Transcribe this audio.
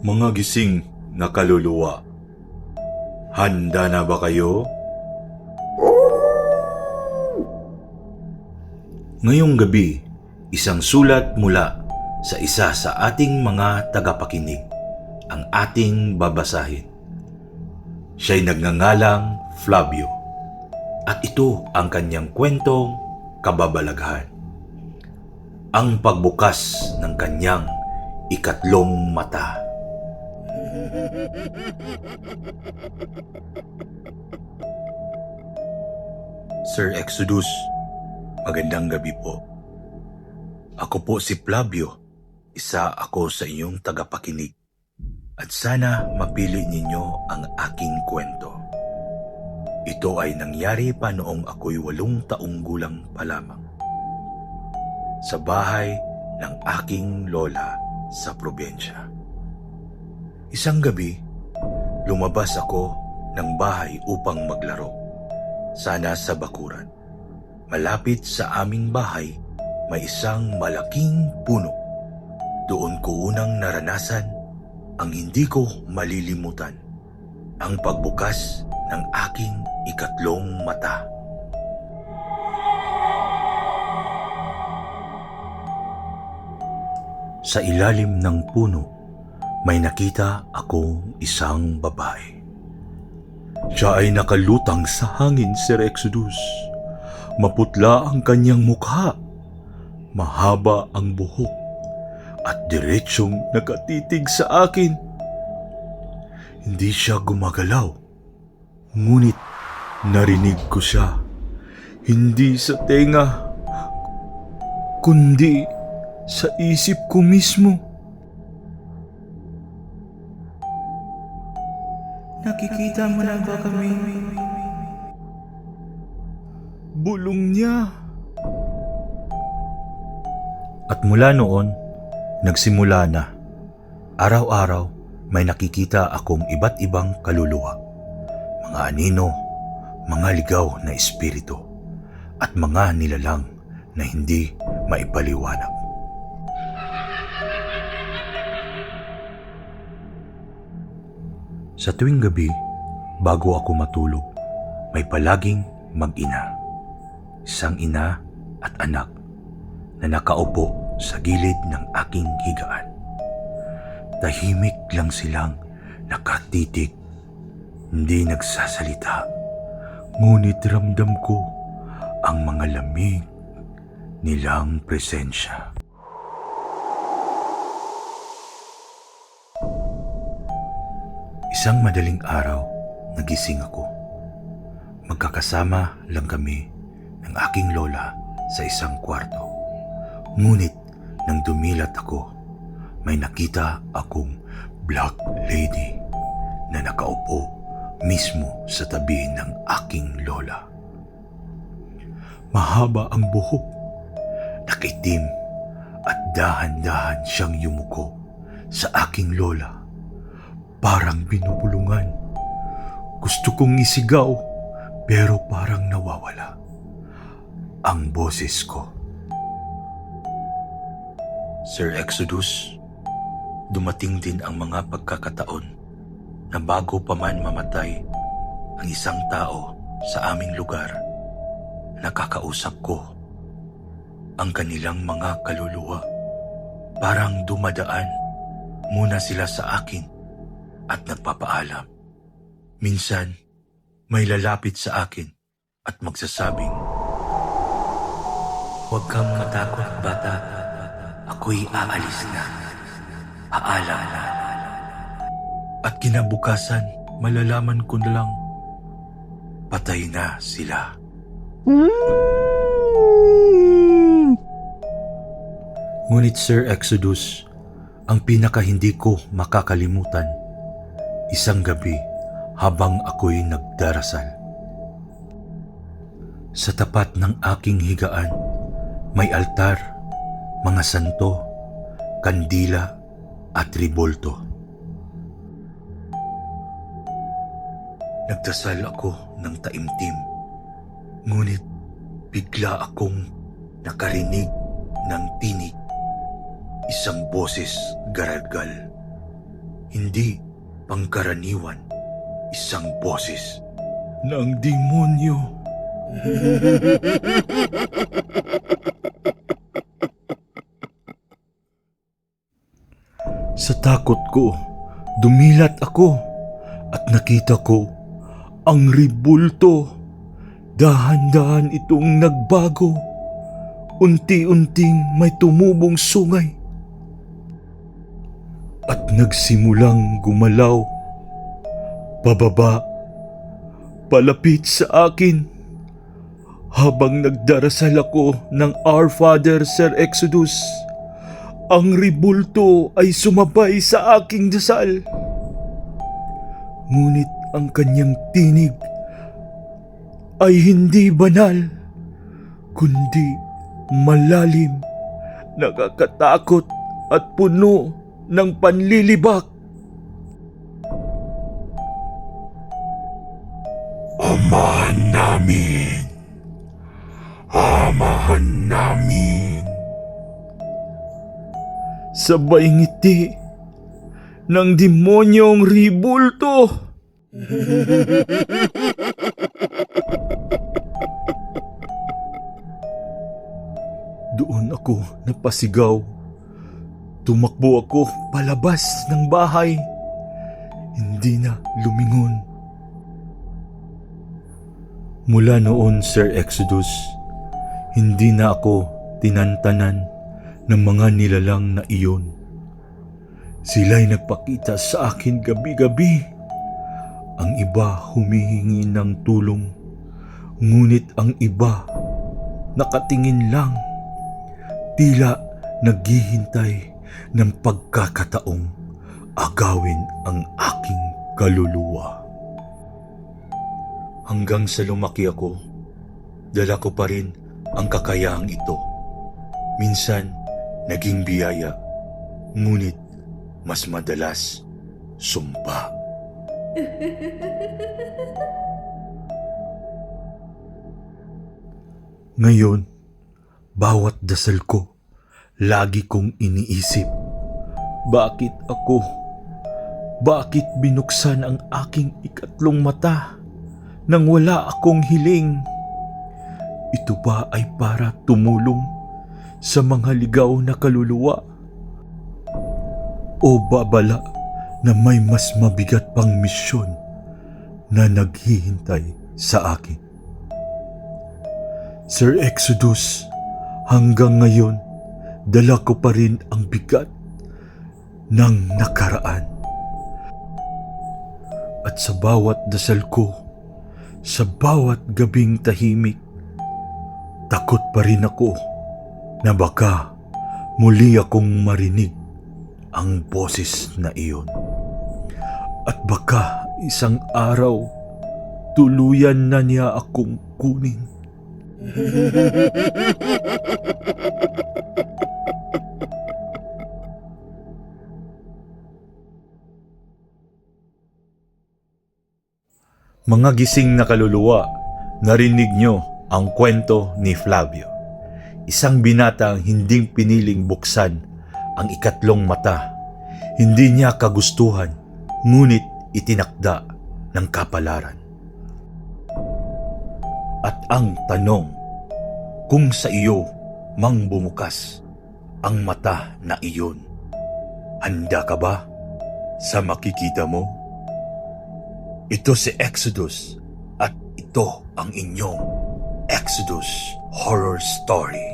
Mga gising na kaluluwa, handa na ba kayo? Ngayong gabi, isang sulat mula sa isa sa ating mga tagapakinig ang ating babasahin. Siya'y nagngangalang Flavio at ito ang kanyang kwentong kababalaghan. Ang pagbukas ng kanyang ikatlong mata. Sir Exodus, magandang gabi po. Ako po si Flavio, isa ako sa inyong tagapakinig. At sana mapili ninyo ang aking kwento. Ito ay nangyari pa noong ako'y 8 taong gulang pa lamang. Sa bahay ng aking lola sa probinsya. Isang gabi, lumabas ako ng bahay upang maglaro. Sana sa bakuran. Malapit sa aming bahay, may isang malaking puno. Doon ko unang naranasan ang hindi ko malilimutan, ang pagbukas ng aking ikatlong mata. Sa ilalim ng puno, may nakita akong isang babae. Siya ay nakalutang sa hangin, Sir Exodus. Maputla ang kanyang mukha, mahaba ang buhok, at diretsyong nakatitig sa akin. Hindi siya gumagalaw, ngunit narinig ko siya, hindi sa tenga, kundi sa isip ko mismo. Nakikita mo na ba kami? Bulong niya. At mula noon, nagsimula na. Araw-araw, may nakikita akong iba't ibang kaluluwa. Mga anino, mga ligaw na espiritu, at mga nilalang na hindi maipaliwanag. Sa tuwing gabi, bago ako matulog, may palaging mag-ina. Isang ina at anak na nakaupo sa gilid ng aking higaan. Tahimik lang silang nakatitig, hindi nagsasalita. Ngunit ramdam ko ang mga lamig nilang presensya. Isang madaling araw, nagising ako. Magkakasama lang kami ng aking lola sa isang kwarto. Ngunit nang dumilat ako, may nakita akong black lady na nakaupo mismo sa tabi ng aking lola. Mahaba ang buhok, nakitim at dahan-dahan siyang yumuko sa aking lola. Parang binubulungan. Gusto kong isigaw, pero parang nawawala ang boses ko. Sir Exodus, dumating din ang mga pagkakataon na bago pa man mamatay ang isang tao sa aming lugar, nakakausap ko ang kanilang mga kaluluwa. Parang dumadaan muna sila sa akin at nagpapaalam. Minsan, may lalapit sa akin at magsasabing, "Huwag kang matakot, bata. Ako'y aalis na. Paalam na." At kinabukasan, malalaman ko na lang, patay na sila. Ngunit Sir Exodus, ang pinaka hindi ko makakalimutan, isang gabi habang ako'y nagdarasal. Sa tapat ng aking higaan, may altar, mga santo, kandila at ribolto. Nagdasal ako ng taimtim, ngunit bigla akong nakarinig ng tinig, isang boses garagal. Hindi pangkaraniwan, isang boses ng demonyo. Sa takot ko, dumilat ako at nakita ko ang ribulto. Dahan-dahan itong nagbago. Unti-unting may tumubong sungay at nagsimulang gumalaw. Pababa, palapit sa akin. Habang nagdarasal ako ng Our Father, Sir Exodus, ang ribulto ay sumabay sa aking dasal. Ngunit ang kanyang tinig ay hindi banal, kundi malalim, nakakatakot at puno ng panlilibak. Amahan namin. Amahan namin. Sabay ngiti ng demonyong ribulto. Doon ako napasigaw. Tumakbo ako palabas ng bahay. Hindi na lumingon. Mula noon, Sir Exodus, hindi na ako tinantanan ng mga nilalang na iyon. Sila'y nagpakita sa akin gabi-gabi. Ang iba humihingi ng tulong, ngunit ang iba nakatingin lang, tila naghihintay ng pagkakataong agawin ang aking kaluluwa. Hanggang sa lumaki ako, dala ko pa rin ang kakayahang ito. Minsan, naging biyaya, ngunit mas madalas, sumpa. Ngayon, bawat dasal ko, lagi kong iniisip, bakit ako? Bakit binuksan ang aking ikatlong mata nang wala akong hiling? Ito ba ay para tumulong sa mga ligaw na kaluluwa? O babala na may mas mabigat pang misyon na naghihintay sa akin? Sir Exodus, hanggang ngayon, dala ko pa rin ang bigat ng nakaraan. At sa bawat dasal ko, sa bawat gabing tahimik, takot pa rin ako na baka muli akong marinig ang boses na iyon. At baka isang araw, tuluyan na niya akong kunin. Mga gising na kaluluwa, narinig nyo ang kwento ni Flavio. Isang binatang hinding piniling buksan ang ikatlong mata. Hindi niya kagustuhan, ngunit itinakda ng kapalaran. At ang tanong, kung sa iyo mang bumukas ang mata na iyon, handa ka ba sa makikita mo? Ito si Exodus at ito ang inyong Exodus Horror Story.